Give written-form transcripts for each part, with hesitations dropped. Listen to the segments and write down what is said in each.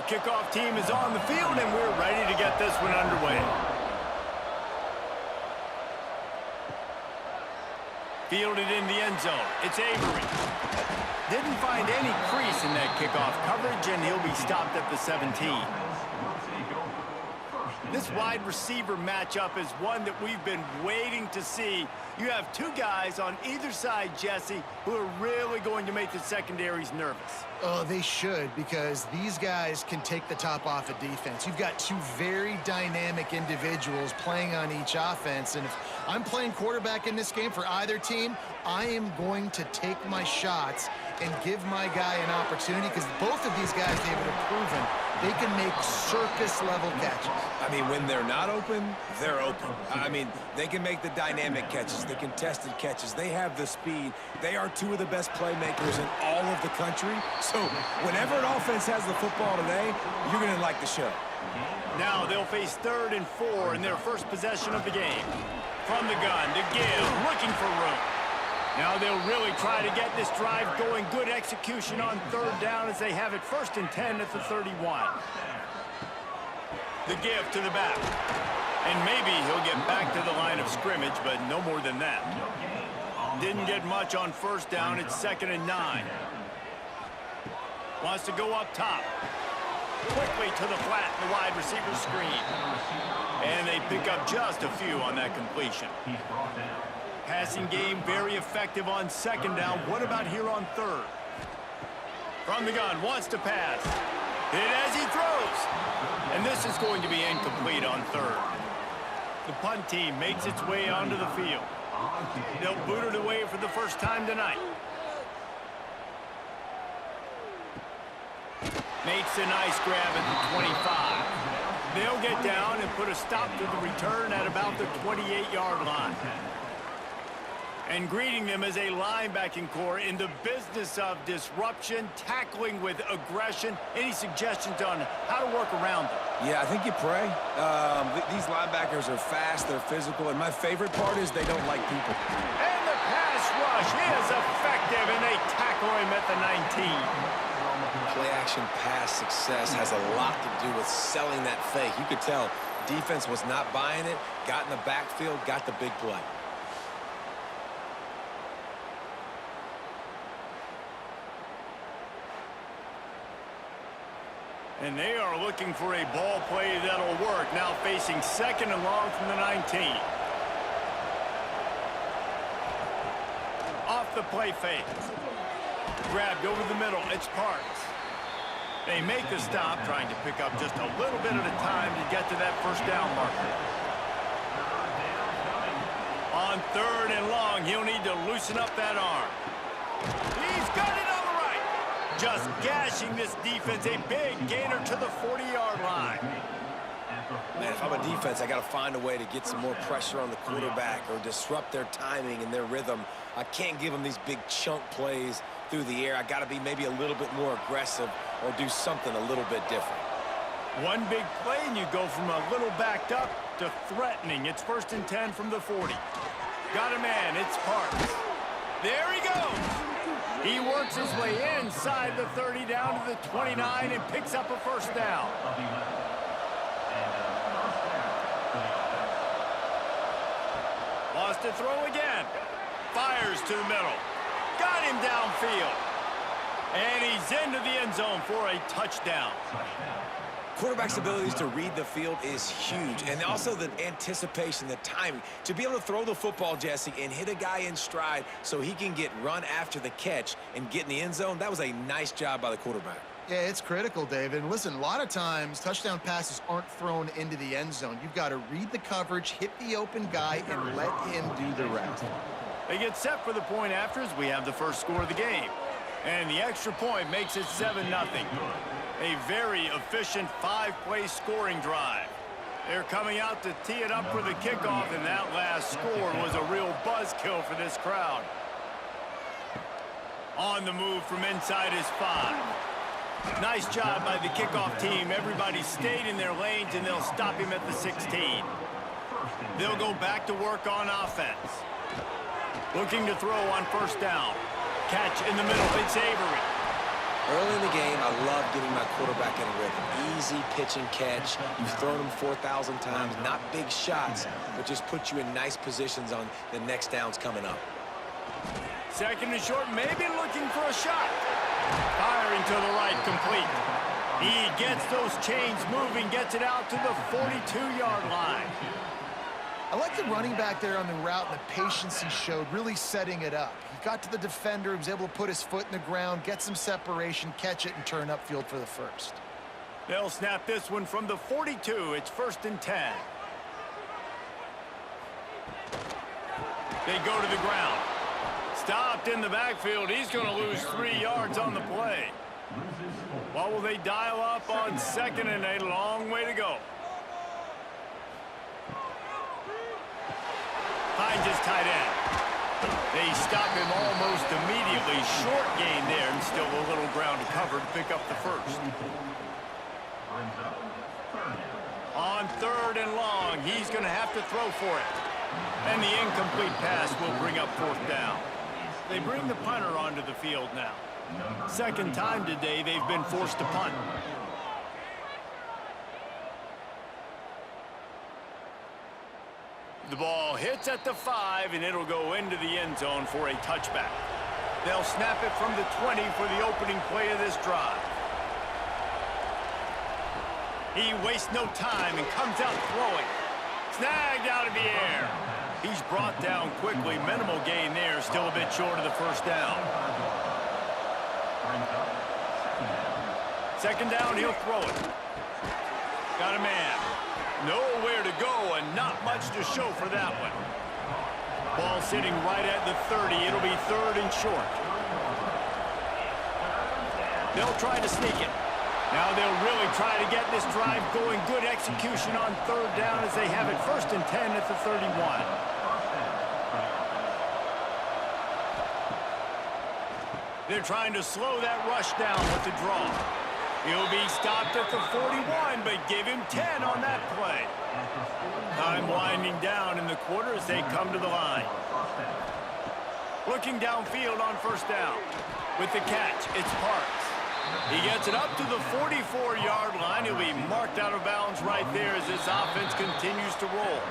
kickoff team is on the field, and we're ready to get this one underway. Fielded in the end zone. It's Avery. Didn't find any crease in that kickoff coverage, and he'll be stopped at the 17. This wide receiver matchup is one that we've been waiting to see. You have two guys on either side, Jesse, who are really going to make the secondaries nervous. Oh, they should, because these guys can take the top off of defense. You've got two very dynamic individuals playing on each offense, and if I'm playing quarterback in this game for either team, I am going to take my shots and give my guy an opportunity, because both of these guys, David, have proven they can make circus-level catches. I mean, when they're not open, they're open. I mean, they can make the dynamic catches, the contested catches. They have the speed. They are two of the best playmakers in all of the country. So whenever an offense has the football today, you're going to like the show. Now they'll face 3rd and 4 in their first possession of the game. From the gun to Gill, looking for room. Now they'll really try to get this drive going. Good execution on 3rd down as they have it 1st and 10 at the 31. The give to the back. And maybe he'll get back to the line of scrimmage, but no more than that. Didn't get much on 1st down. It's 2nd and 9. Wants to go up top. Quickly to the flat, the wide receiver screen. And they pick up just a few on that completion. Passing game very effective on 2nd down. What about here on 3rd? From the gun, wants to pass. Hit as he throws. And this is going to be incomplete on 3rd. The punt team makes its way onto the field. They'll boot it away for the first time tonight. Makes a nice grab at the 25. They'll get down and put a stop to the return at about the 28-yard line. And greeting them as a linebacking core in the business of disruption, tackling with aggression. Any suggestions on how to work around them? Yeah, I think you pray. These linebackers are fast, they're physical, and my favorite part is they don't like people. And the pass rush is effective, and they tackle him at the 19. Play-action pass success has a lot to do with selling that fake. You could tell defense was not buying it, got in the backfield, got the big play. And they are looking for a ball play that'll work. Now facing 2nd and long from the 19. Off the play fake. Grabbed over the middle. It's Parks. They make the stop, trying to pick up just a little bit at a time to get to that 1st down marker. On 3rd and long, he'll need to loosen up that arm. He's got it on the right. Just gashing this defense, a big gainer to the 40-yard line. Man, if I'm a defense, I got to find a way to get some more pressure on the quarterback or disrupt their timing and their rhythm. I can't give them these big chunk plays through the air. I got to be maybe a little bit more aggressive or do something a little bit different. One big play, and you go from a little backed up to threatening. It's 1st and 10 from the 40. Got a man. It's Parks. There he goes. He works his way inside the 30 down to the 29 and picks up a 1st down. Wants to throw again. Fires to the middle. Got him downfield. And he's into the end zone for a touchdown. Quarterback's abilities to read the field is huge, and also the anticipation, the timing. To be able to throw the football, Jesse, and hit a guy in stride so he can get run after the catch and get in the end zone, that was a nice job by the quarterback. Yeah, it's critical, David. And listen, a lot of times touchdown passes aren't thrown into the end zone. You've got to read the coverage, hit the open guy, and let him do the rest. They get set for the point after as we have the first score of the game. And the extra point makes it 7-0. A very efficient 5-play scoring drive. They're coming out to tee it up for the kickoff, and that last score was a real buzzkill for this crowd. On the move from inside his 5. Nice job by the kickoff team. Everybody stayed in their lanes, and they'll stop him at the 16. They'll go back to work on offense. Looking to throw on 1st down. Catch in the middle. It's Avery. Early in the game, I love getting my quarterback in a rhythm. Easy pitch and catch. You've thrown them 4,000 times. Not big shots, but just put you in nice positions on the next downs coming up. Second and short, maybe looking for a shot. Firing to the right, complete. He gets those chains moving, gets it out to the 42-yard line. I like the running back there on the route and the patience he showed, really setting it up. He got to the defender, he was able to put his foot in the ground, get some separation, catch it, and turn upfield for the first. They'll snap this one from the 42. It's 1st and 10. They go to the ground. Stopped in the backfield. He's going to lose 3 yards on the play. What will they dial up on 2nd and 8? Long way to go. Finds his tight end. They stop him almost immediately. Short gain there, and still a little ground to cover to pick up the first. On 3rd and long, he's going to have to throw for it. And the incomplete pass will bring up 4th down. They bring the punter onto the field now. Second time today they've been forced to punt. The ball hits at the 5, and it'll go into the end zone for a touchback. They'll snap it from the 20 for the opening play of this drive. He wastes no time and comes out throwing. Snagged out of the air. He's brought down quickly. Minimal gain there. Still a bit short of the first down. Second down, he'll throw it. Got a man. Nowhere to go and not much to show for that one. Ball sitting right at the 30. It'll be 3rd and short. They'll try to sneak it. Now they'll really try to get this drive going. Good execution on 3rd down as they have it 1st and 10 at the 31. They're trying to slow that rush down with the draw. He'll be stopped at the 41, but give him 10 on that play. Time winding down in the quarter as they come to the line. Looking downfield on 1st down. With the catch, it's Parks. He gets it up to the 44-yard line. He'll be marked out of bounds right there as this offense continues to roll.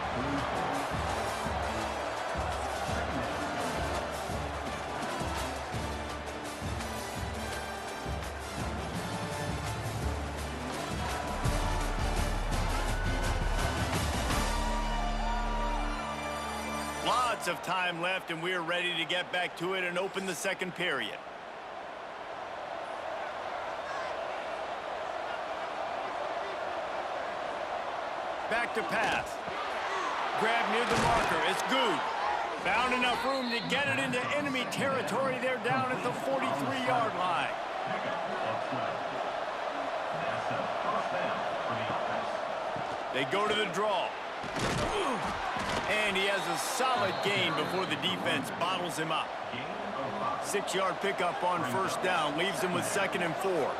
Lots of time left, and we're ready to get back to it and open the second period. Back to pass. Grab near the marker. It's good. Found enough room to get it into enemy territory. They're down at the 43-yard line. They go to the draw. And he has a solid gain before the defense bottles him up. 6-yard pickup on 1st down. Leaves him with 2nd and 4.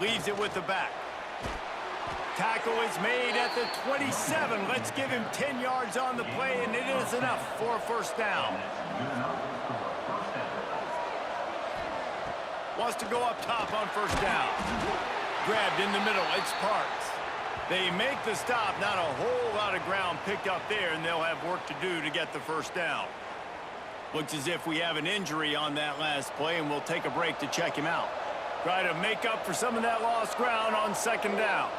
Leaves it with the back. Tackle is made at the 27. Let's give him 10 yards on the play, and it is enough for a 1st down. Wants to go up top on 1st down. Grabbed in the middle. It's Parks. They make the stop. Not a whole lot of ground picked up there, and they'll have work to do to get the 1st down. Looks as if we have an injury on that last play, and we'll take a break to check him out. Try to make up for some of that lost ground on 2nd down.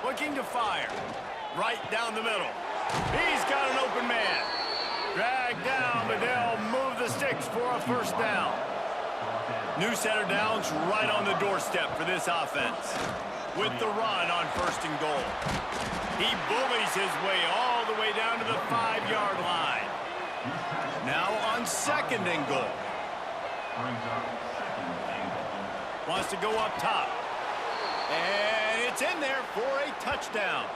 Looking to fire. Right down the middle. He's got an open man. Dragged down, but they'll move the sticks for a 1st down. New set of downs right on the doorstep for this offense. With the run on 1st and goal. He bullies his way all the way down to the 5-yard line. Now on 2nd and goal. Wants to go up top. And it's in there for a touchdown.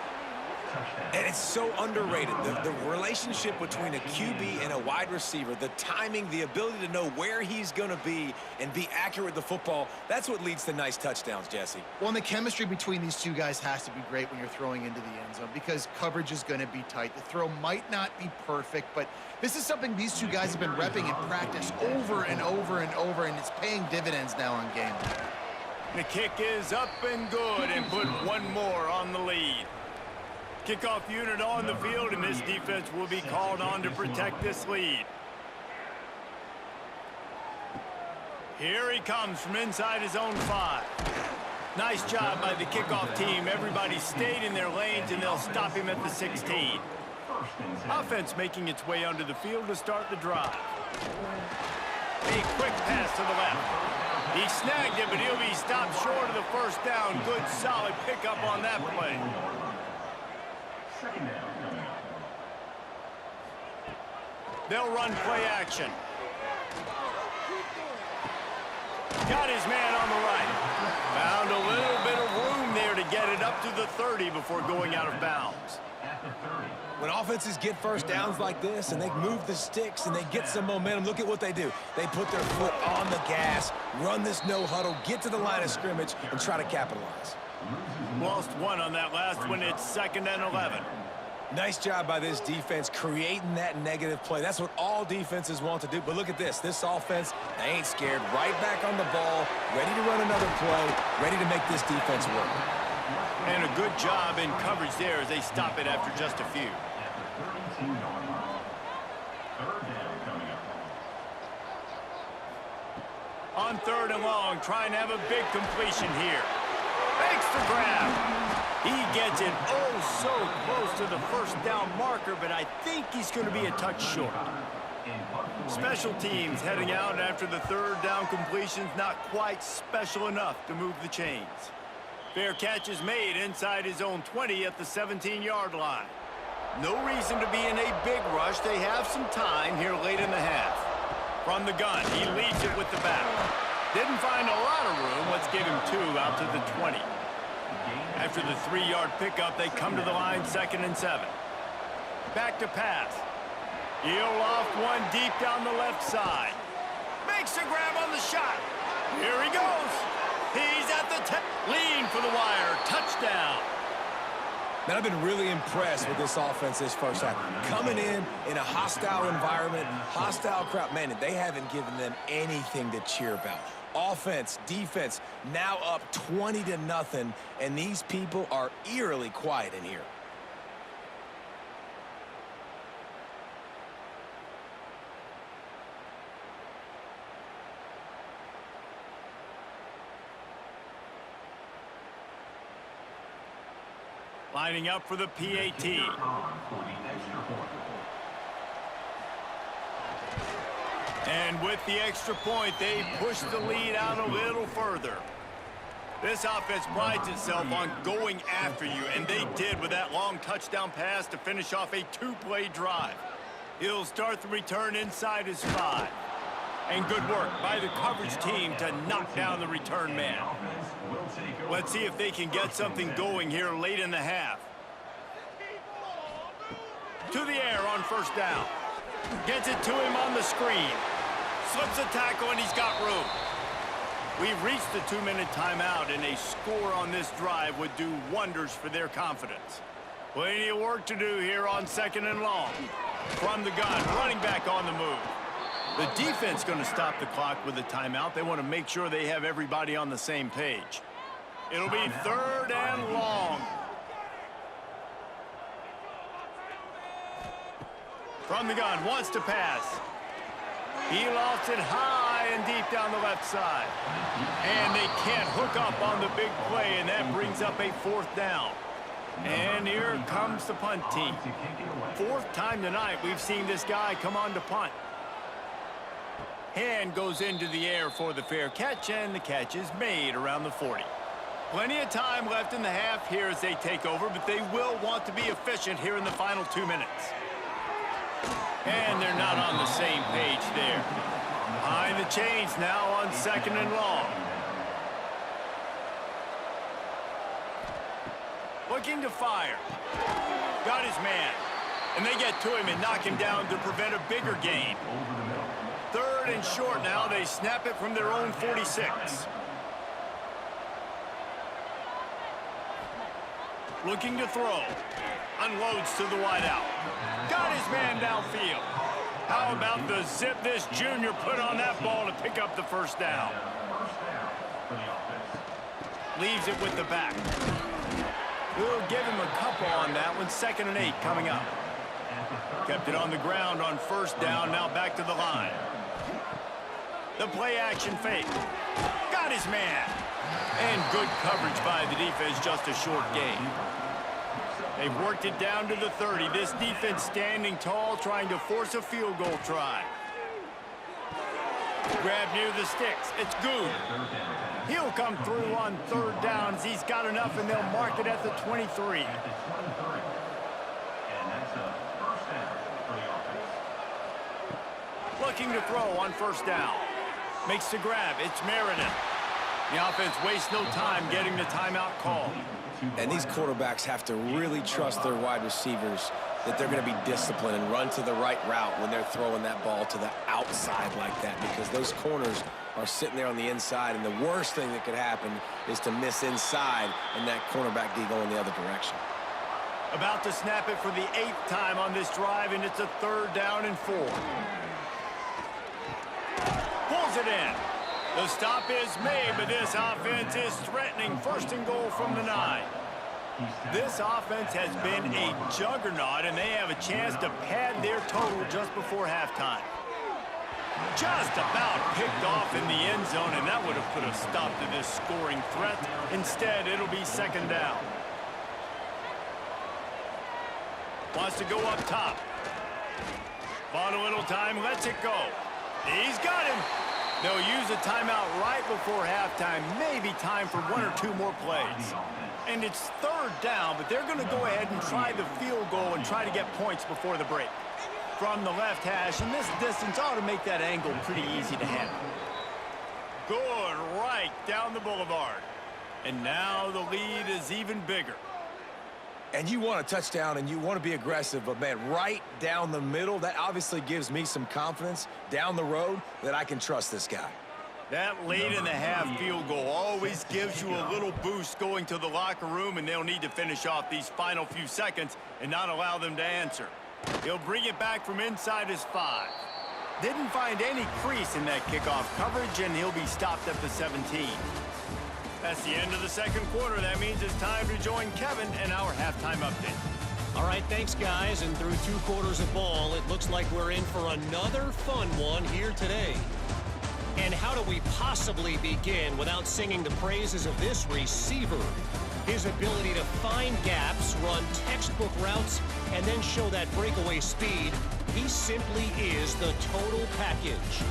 And it's so underrated. The relationship between a QB and a wide receiver, the timing, the ability to know where he's going to be and be accurate with the football, that's what leads to nice touchdowns, Jesse. Well, and the chemistry between these two guys has to be great when you're throwing into the end zone because coverage is going to be tight. The throw might not be perfect, but this is something these two guys have been repping in practice over and over and over, and it's paying dividends now on game day. The kick is up and good, and put one more on the lead. Kickoff unit on the field, and this defense will be called on to protect this lead. Here he comes from inside his own 5. Nice job by the kickoff team. Everybody stayed in their lanes, and they'll stop him at the 16. Offense making its way onto the field to start the drive. A quick pass to the left. He snagged it, but he'll be stopped short of the first down. Good, solid pickup on that play. They'll run play action. Got his man on the right. Found a little bit of room there to get it up to the 30 before going out of bounds. When offenses get first downs like this and they move the sticks and they get some momentum, look at what they do. They put their foot on the gas, run this no huddle, get to the line of scrimmage, and try to capitalize. Lost one on that last one. It's 2nd and 11. Nice job by this defense creating that negative play. That's what all defenses want to do. But look at this. This offense, they ain't scared. Right back on the ball, ready to run another play, ready to make this defense work. And a good job in coverage there as they stop it after just a few. On 3rd and long, trying to have a big completion here. Makes the grab. He gets it oh so close to the first down marker, but I think he's going to be a touch short. Special teams heading out after the 3rd down completion's not quite special enough to move the chains. Fair catch is made inside his own 20 at the 17-yard line. No reason to be in a big rush. They have some time here late in the half. From the gun, he leads it with the back. Didn't find a lot of room. Let's give him 2 out to the 20. After the 3-yard pickup, they come to the line 2nd and 7. Back to pass. He'll loft one deep down the left side. Makes a grab on the shot. Here he goes. He's at the 10. Lean for the wire. Touchdown. Man, I've been really impressed with this offense this first half. Coming in a hostile environment, hostile crowd. Man, they haven't given them anything to cheer about. Offense, defense, now up 20-0, and these people are eerily quiet in here. Lining up for the PAT. And with the extra point, they push the lead out a little further. This offense prides itself on going after you, and they did with that long touchdown pass to finish off a 2-play drive. He'll start the return inside his 5. And good work by the coverage team to knock down the return man. Let's see if they can get something going here late in the half. To the air on 1st down. Gets it to him on the screen. Slips a tackle, and he's got room. We've reached the 2-minute timeout, and a score on this drive would do wonders for their confidence. Plenty of work to do here on 2nd and long. From the gun, running back on the move. The defense going to stop the clock with a timeout. They want to make sure they have everybody on the same page. It'll be 3rd and long. From the gun, wants to pass. He lofts it high and deep down the left side. And they can't hook up on the big play, and that brings up a 4th down. And here comes the punt team. 4th time tonight we've seen this guy come on to punt. Hand goes into the air for the fair catch, and the catch is made around the 40. Plenty of time left in the half here as they take over, but they will want to be efficient here in the final 2 minutes. And they're not on the same page there. Behind the chains now on 2nd and long. Looking to fire. Got his man. And they get to him and knock him down to prevent a bigger gain. 3rd and short now. They snap it from their own 46. Looking to throw. Unloads to the wideout. Got his man downfield. How about the zip this junior put on that ball to pick up the first down? Leaves it with the back. We'll give him a couple on that one. 2nd and 8 coming up. Kept it on the ground on 1st down. Now back to the line. The play action fake. Got his man. And good coverage by the defense. Just a short gain. They've worked it down to the 30. This defense standing tall, trying to force a field goal try. Grab near the sticks. It's good. He'll come through on 3rd downs. He's got enough, and they'll mark it at the 23. Looking to throw on 1st down. Makes the grab. It's Meredith. The offense wastes no time getting the timeout call. And these quarterbacks have to really trust their wide receivers that they're going to be disciplined and run to the right route when they're throwing that ball to the outside like that, because those corners are sitting there on the inside, and the worst thing that could happen is to miss inside and that cornerback D going the other direction. About to snap it for the 8th time on this drive, and it's a 3rd down and 4. Pulls it in. The stop is made, but this offense is threatening 1st and goal from the 9. This offense has been a juggernaut, and they have a chance to pad their total just before halftime. Just about picked off in the end zone, and that would have put a stop to this scoring threat. Instead, it'll be 2nd down. Wants to go up top. Bought a little time, lets it go. He's got him. They'll use a timeout right before halftime. Maybe time for 1 or 2 more plays. And it's 3rd down, but they're going to go ahead and try the field goal and try to get points before the break. From the left hash, and this distance ought to make that angle pretty easy to handle. Good right down the boulevard. And now the lead is even bigger. And you want a touchdown, and you want to be aggressive, but, man, right down the middle, that obviously gives me some confidence down the road that I can trust this guy. That late in the half field goal always gives you a little boost going to the locker room, and they'll need to finish off these final few seconds and not allow them to answer. He'll bring it back from inside his 5. Didn't find any crease in that kickoff coverage, and he'll be stopped at the 17. That's the end of the 2nd quarter. That means it's time to join Kevin and our halftime update. All right, thanks, guys. And through 2 quarters of ball, it looks like we're in for another fun one here today. And how do we possibly begin without singing the praises of this receiver? His ability to find gaps, run textbook routes, and then show that breakaway speed. He simply is the total package.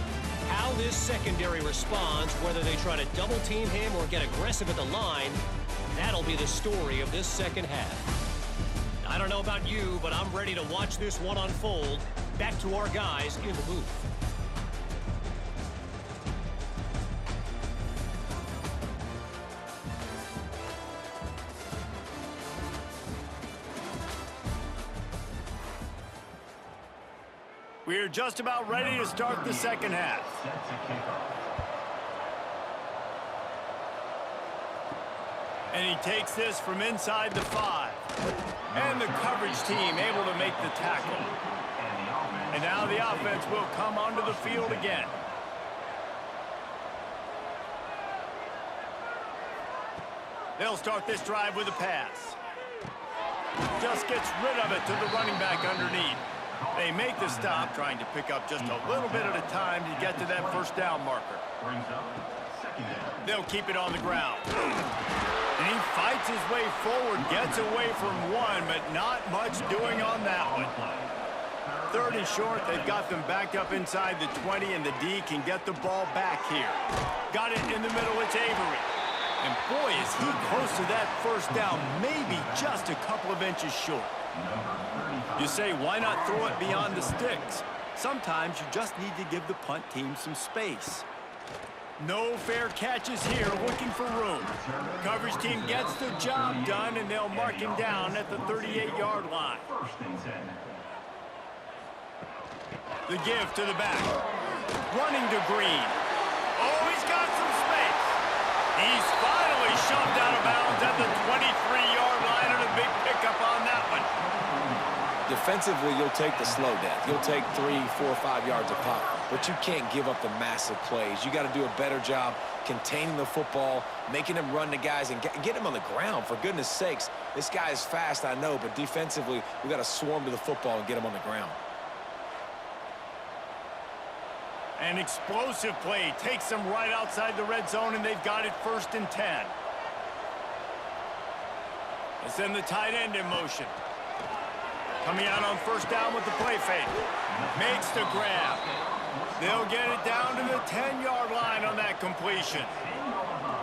How this secondary responds, whether they try to double team him or get aggressive at the line, that'll be the story of this 2nd half. I don't know about you, but I'm ready to watch this one unfold. Back to our guys in the booth. We're just about ready to start the 2nd half. And he takes this from inside the 5. And the coverage team able to make the tackle. And now the offense will come onto the field again. They'll start this drive with a pass. Just gets rid of it to the running back underneath. They make the stop, trying to pick up just a little bit at a time to get to that 1st down marker. They'll keep it on the ground. And he fights his way forward, gets away from 1, but not much doing on that one. 3rd and short, they've got them backed up inside the 20, and the D can get the ball back here. Got it in the middle, it's Avery. And boy, is he close to that 1st down, maybe just a couple of inches short. You say, why not throw it beyond the sticks? Sometimes you just need to give the punt team some space. No fair catches here, looking for room. Coverage team gets the job done, and they'll mark him down at the 38-yard line. The give to the back. Running to Green. Oh, he's got some space. He's finally shoved out of bounds at the 23-yard line, and a big pickup on that one. Defensively, you'll take the slow death. You'll take 3, 4, 5 yards a pop, but you can't give up the massive plays. You got to do a better job containing the football, making him run to guys, and get him on the ground. For goodness sakes, this guy is fast, I know, but defensively, we got to swarm to the football and get him on the ground. An explosive play takes them right outside the red zone, and they've got it 1st and 10. They send the tight end in motion. Coming out on 1st down with the play fake. Makes the grab. They'll get it down to the 10-yard line on that completion.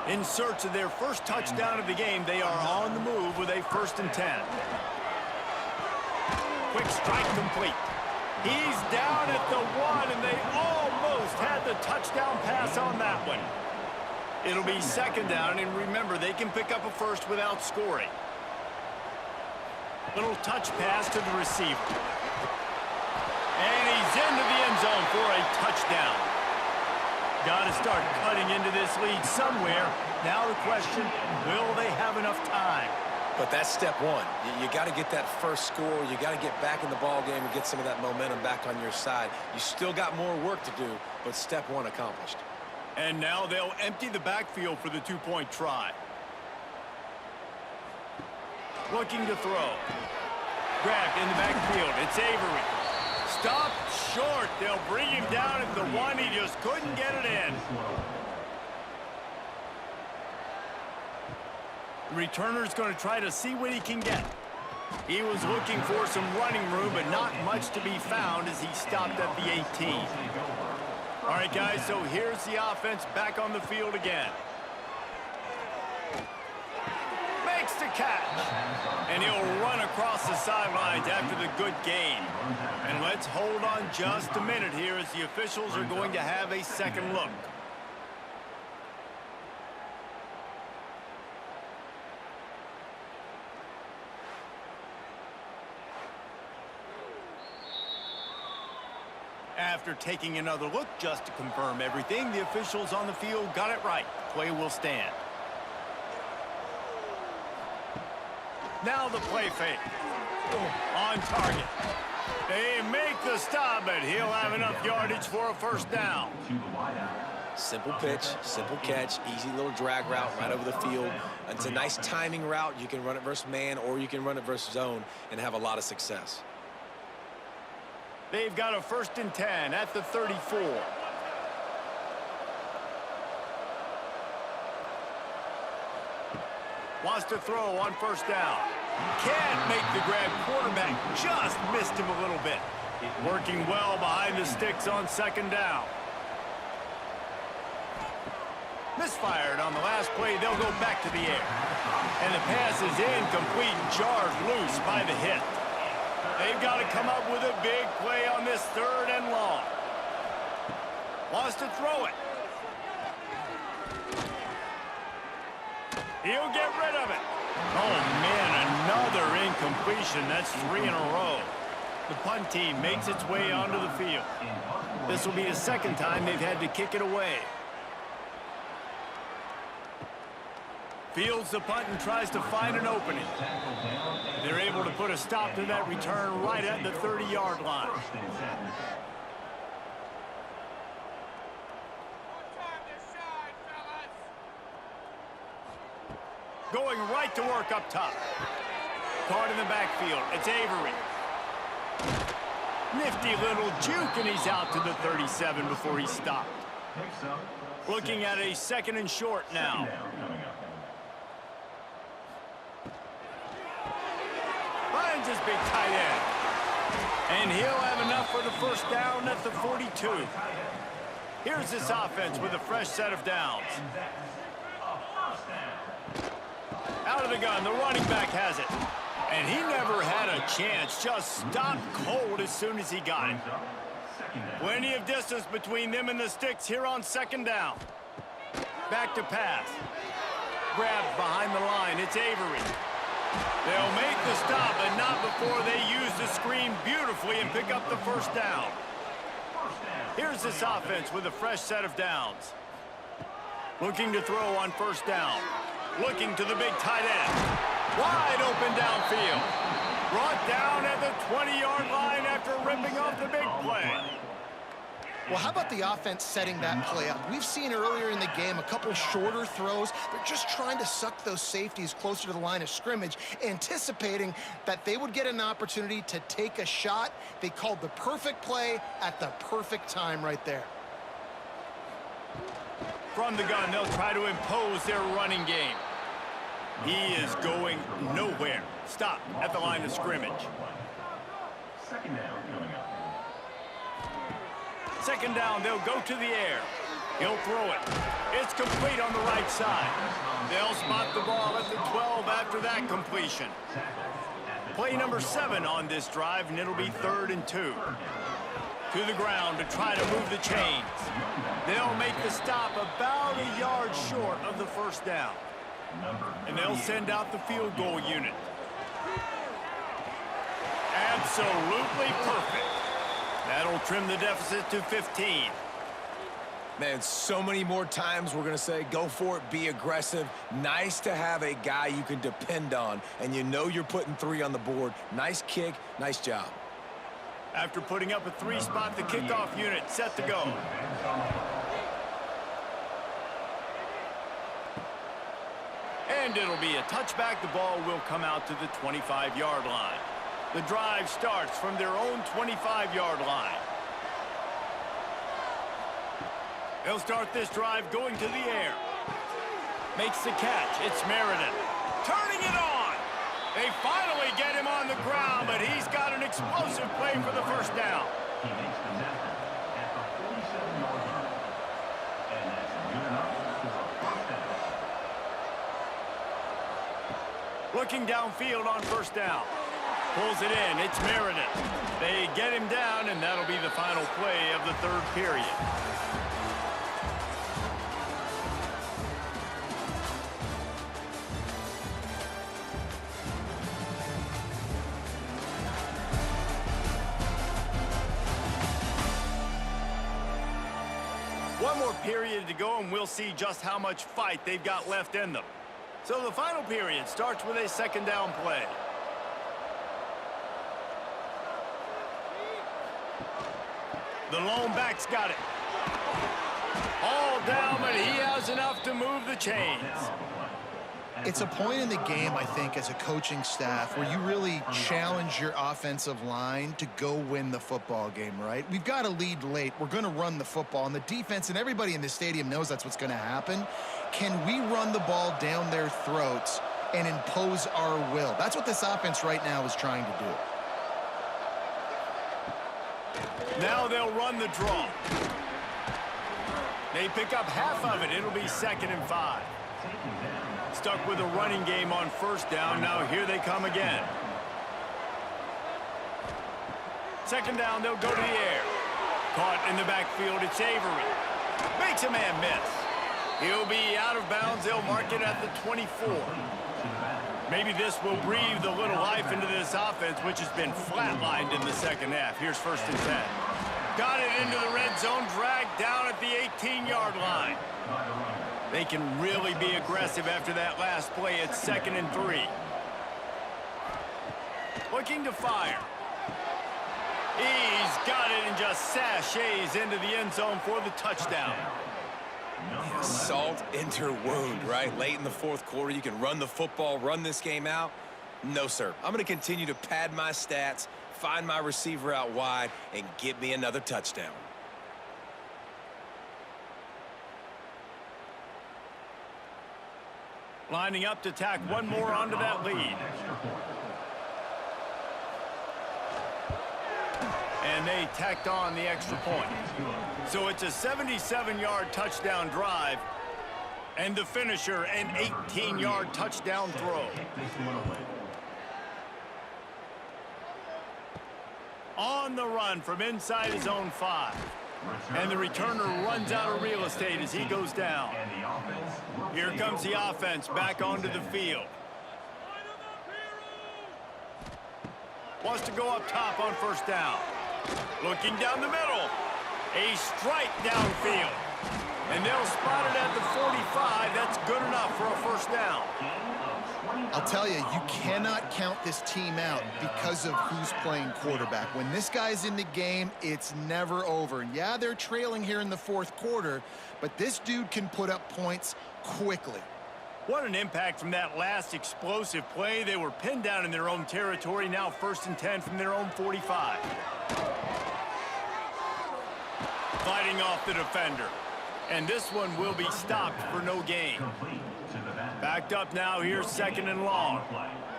In search of their first touchdown of the game, they are on the move with a 1st and 10. Quick strike complete. He's down at the 1, and they almost had the touchdown pass on that one. It'll be 2nd down, and remember, they can pick up a first without scoring. Little touch pass to the receiver. And he's into the end zone for a touchdown. Got to start cutting into this lead somewhere. Now the question, will they have enough time? But that's step one. You got to get that first score. You got to get back in the ball game and get some of that momentum back on your side. You still got more work to do, but step one accomplished. And now they'll empty the backfield for the 2-point try. Looking to throw. Grabbed in the backfield. It's Avery. Stopped short. They'll bring him down at the 1. He just couldn't get it in. The returner's going to try to see what he can get. He was looking for some running room, but not much to be found as he stopped at the 18. All right, guys, so here's the offense back on the field again. Makes the catch. And he'll run across the sidelines after the good gain. And let's hold on just a minute here as the officials are going to have a second look. After taking another look just to confirm everything, the officials on the field got it right. Play will stand. Now the play fake. On target. They make the stop, but he'll have enough yardage for a 1st down. Simple pitch, simple catch, easy little drag route right over the field. It's a nice timing route. You can run it versus man, or you can run it versus zone and have a lot of success. They've got a 1st and 10 at the 34. Wants to throw on 1st down. Can't make the grab. Quarterback just missed him a little bit. Working well behind the sticks on 2nd down. Misfired on the last play. They'll go back to the air. And the pass is incomplete, jarred loose by the hit. They've got to come up with a big play on this 3rd and long. Wants to throw it. He'll get rid of it. Oh, man, another incompletion. That's 3 in a row. The punt team makes its way onto the field. This will be the 2nd time they've had to kick it away. Fields the punt and tries to find an opening. They're able to put a stop to that return right at the 30-yard line. Going right to work up top. Caught in the backfield. It's Avery. Nifty little juke, and he's out to the 37 before he stopped. Looking at a 2nd and short now. Finds his big tight end. And he'll have enough for the 1st down at the 42. Here's this offense with a fresh set of downs. Out of the gun, the running back has it. And he never had a chance, just stopped cold as soon as he got it. Plenty of distance between them and the sticks here on 2nd down. Back to pass. Grabbed behind the line. It's Avery. They'll make the stop, but not before they use the screen beautifully and pick up the first down. Here's this offense with a fresh set of downs. Looking to throw on first down. Looking to the big tight end. Wide open downfield. Brought down at the 20-yard line after ripping off the big play. Well, how about the offense setting that play up? We've seen earlier in the game a couple shorter throws. They're just trying to suck those safeties closer to the line of scrimmage, anticipating that they would get an opportunity to take a shot. They called the perfect play at the perfect time right there. From the gun, they'll try to impose their running game. He is going nowhere. Stop at the line of scrimmage. Second down coming up. Second down, they'll go to the air. He'll throw it. It's complete on the right side. They'll spot the ball at the 12 after that completion. Play number 7 on this drive, and it'll be 3rd and 2. To the ground to try to move the chains. They'll make the stop about a yard short of the first down. And they'll send out the field goal unit. Absolutely perfect. That'll trim the deficit to 15. Man, so many more times we're going to say, go for it, be aggressive. Nice to have a guy you can depend on, and you know you're putting 3 on the board. Nice kick, nice job. After putting up a 3-spot, the kickoff unit set to go. And it'll be a touchback. The ball will come out to the 25-yard line. The drive starts from their own 25-yard line. They'll start this drive going to the air. Makes the catch. It's Meriden. Turning it on. They finally get him on the ground, but he's got an explosive play for the first down. He makes the tackle at the 47-yard line. And that's good enough for a first down. Looking downfield on first down. Pulls it in. It's Meriden. They get him down, and that'll be the final play of the 3rd period. One more period to go, and we'll see just how much fight they've got left in them. So the final period starts with a 2nd down play. The lone back's got it. All down, but he has enough to move the chains. It's a point in the game, I think, as a coaching staff where you really challenge your offensive line to go win the football game, right? We've got a lead late. We're going to run the football, and the defense and everybody in the stadium knows that's what's going to happen. Can we run the ball down their throats and impose our will? That's what this offense right now is trying to do. Now they'll run the draw. They pick up half of it. It'll be 2nd and 5. Stuck with a running game on first down. Now here they come again. 2nd down, they'll go to the air. Caught in the backfield, it's Avery. Makes a man miss. He'll be out of bounds. They'll mark it at the 24. Maybe this will breathe a little life into this offense, which has been flatlined in the second half. Here's 1st and 10. Got it into the red zone, dragged down at the 18-yard line. They can really be aggressive after that last play. It's 2nd and 3. Looking to fire. He's got it and just sashays into the end zone for the touchdown. Salt into wound, right? Late in the 4th quarter, you can run the football, run this game out. No, sir. I'm going to continue to pad my stats, find my receiver out wide, and get me another touchdown. Lining up to tack one more onto that lead. And they tacked on the extra point. So it's a 77-yard touchdown drive, and the finisher, an 18-yard touchdown throw. On the run from inside his own 5. And the returner runs out of real estate as he goes down. Here comes the offense back onto the field. Wants to go up top on first down. Looking down the middle. A strike downfield. And they'll spot it at the 45. That's good enough for a first down. I'll tell you, you cannot count this team out because of who's playing quarterback. When this guy's in the game, it's never over. And yeah, they're trailing here in the fourth quarter, but this dude can put up points quickly. What an impact from that last explosive play. They were pinned down in their own territory, now 1st and 10 from their own 45. Fighting off the defender. And this one will be stopped for no gain. Backed up now, here's 2nd and long.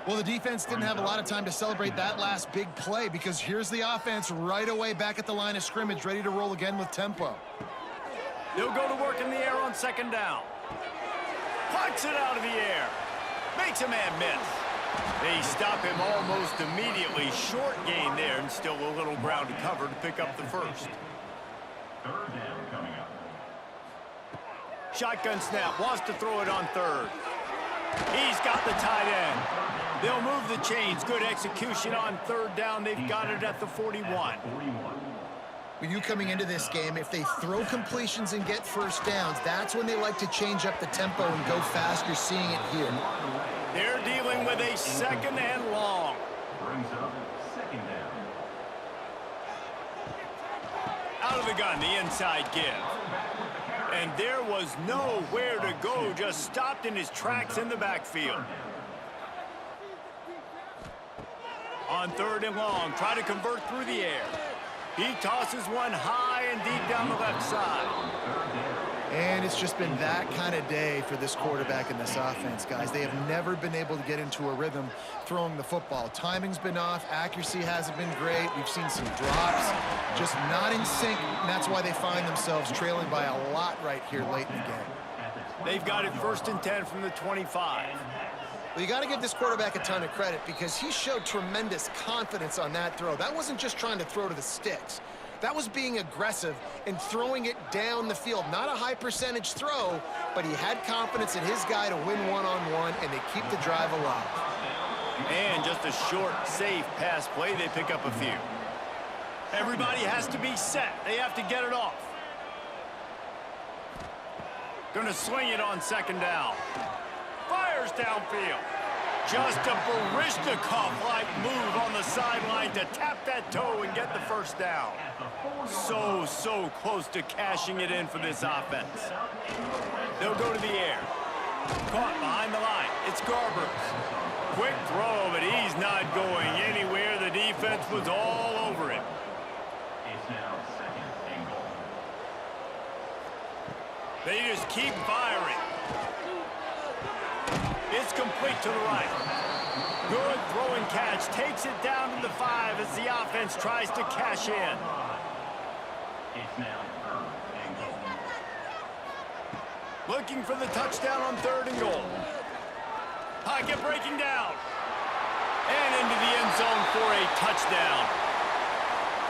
Well, the defense didn't have a lot of time to celebrate that last big play because here's the offense right away back at the line of scrimmage, ready to roll again with tempo. They'll go to work in the air on 2nd down. Plucks it out of the air. Makes a man miss. They stop him almost immediately. Short gain there and still a little ground to cover to pick up the first. 3rd down coming up. Shotgun snap, wants to throw it on 3rd. He's got the tight end. They'll move the chains. Good execution on 3rd down. They've got it at the 41. When you coming into this game, if they throw completions and get first downs, that's when they like to change up the tempo and go fast. You're seeing it here. They're dealing with a 2nd and long. Brings up 2nd down. Out of the gun, the inside give. And there was nowhere to go, just stopped in his tracks in the backfield. On 3rd and long, try to convert through the air. He tosses one high and deep down the left side. And it's just been that kind of day for this quarterback and this offense, guys. They have never been able to get into a rhythm throwing the football. Timing's been off. Accuracy hasn't been great. We've seen some drops, just not in sync, and that's why they find themselves trailing by a lot right here late in the game. They've got it 1st and 10 from the 25. Well, you got to give this quarterback a ton of credit because he showed tremendous confidence on that throw. That wasn't just trying to throw to the sticks. That was being aggressive and throwing it down the field. Not a high percentage throw, but he had confidence in his guy to win one-on-one, and they keep the drive alive. And just a short, safe pass play, they pick up a few. Everybody has to be set. They have to get it off. Gonna swing it on 2nd down. Fires downfield. Just a Barishnikov-like move on the sideline to tap that toe and get the first down. So close to cashing it in for this offense. They'll go to the air. Caught behind the line. It's Garbers. Quick throw, but he's not going anywhere. The defense was all over him. It's now 2nd and goal. They just keep firing. It's complete to the right. Good throwing catch. Takes it down to the 5 as the offense tries to cash in. It's now 3rd and goal. Looking for the touchdown on 3rd and goal. Pocket breaking down. And into the end zone for a touchdown.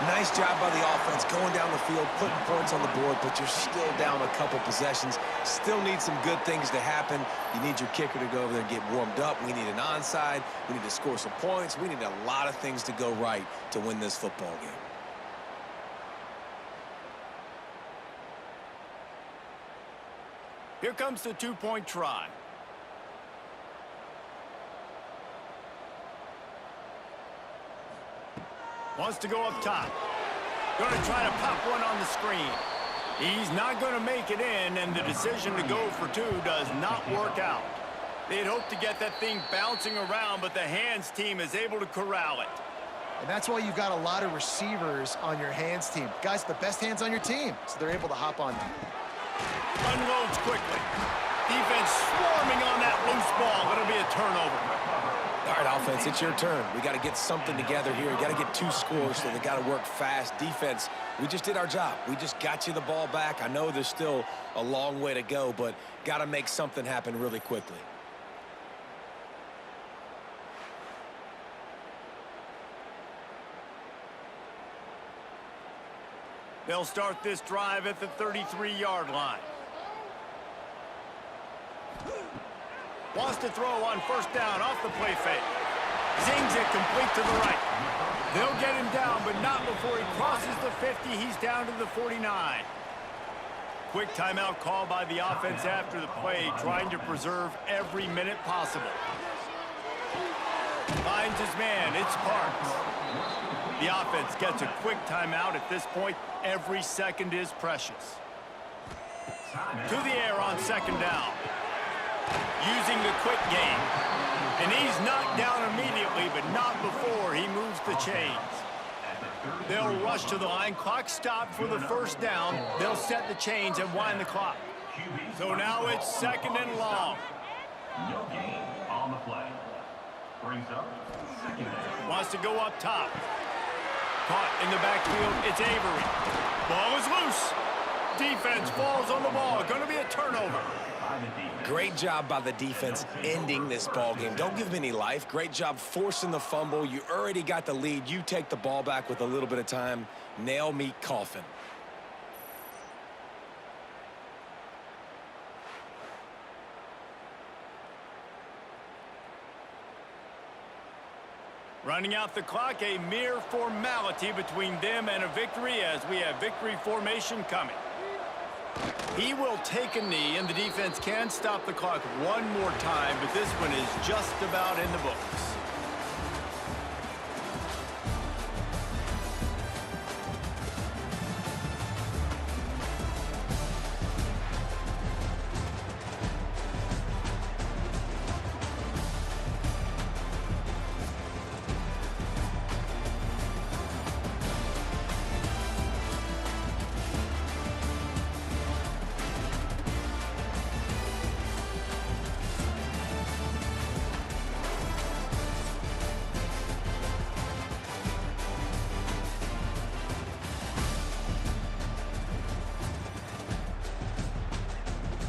Nice job by the offense going down the field, putting points on the board, but you're still down a couple possessions. Still need some good things to happen. You need your kicker to go over there and get warmed up. We need an onside. We need to score some points. We need a lot of things to go right to win this football game. Here comes the 2-point try. Wants to go up top. Going to try to pop one on the screen. He's not going to make it in, and the decision to go for 2 does not work out. They'd hoped to get that thing bouncing around, but the hands team is able to corral it. And that's why you've got a lot of receivers on your hands team. Guys, the best hands on your team, so they're able to hop on. Unloads quickly. Defense swarming on that loose ball. It'll be a turnover. All right, offense, it's your turn. We got to get something together here. We got to get 2 scores, so they got to work fast. Defense, we just did our job. We just got you the ball back. I know there's still a long way to go, but got to make something happen really quickly. They'll start this drive at the 33-yard line. Wants to throw on first down off the play fake. Zings it complete to the right. They'll get him down, but not before he crosses the 50. He's down to the 49. Quick timeout call by the offense after the play, trying to preserve every minute possible. Finds his man. It's Parks. The offense gets a quick timeout at this point. Every second is precious. To the air on second down. Using the quick game. And he's knocked down immediately, but not before he moves the chains. They'll rush to the line. Clock stopped for the first down. They'll set the chains and wind the clock. So now it's second and long. No gain on the play. Brings up second down. Wants to go up top. Caught in the backfield. It's Avery. Ball is loose. Defense falls on the ball. Going to be a turnover. Great job by the defense ending this ball game. Don't give them any life. Great job forcing the fumble. You already got the lead. You take the ball back with a little bit of time. Nail meet coffin. Running out the clock, a mere formality between them and a victory as we have victory formation coming. He will take a knee, and the defense can stop the clock one more time, but this one is just about in the books.